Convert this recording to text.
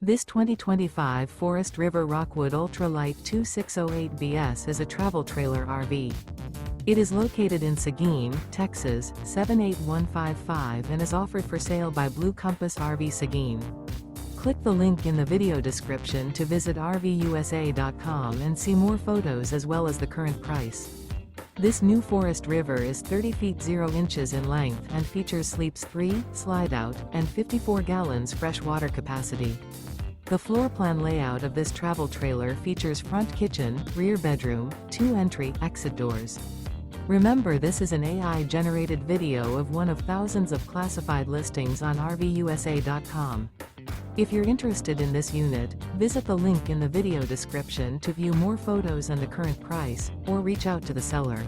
This 2025 Forest River Rockwood Ultra Lite 2608BS is a travel trailer RV. It is located in Seguin, Texas, 78155 and is offered for sale by Blue Compass RV Seguin. Click the link in the video description to visit RVUSA.com and see more photos as well as the current price. This new Forest River is 30 feet 0 inches in length and features sleeps 3, slide-out, and 54 gallons fresh water capacity. The floor plan layout of this travel trailer features front kitchen, rear bedroom, 2 entry/exit doors. Remember, this is an AI-generated video of one of thousands of classified listings on RVUSA.com. If you're interested in this unit, visit the link in the video description to view more photos and the current price, or reach out to the seller.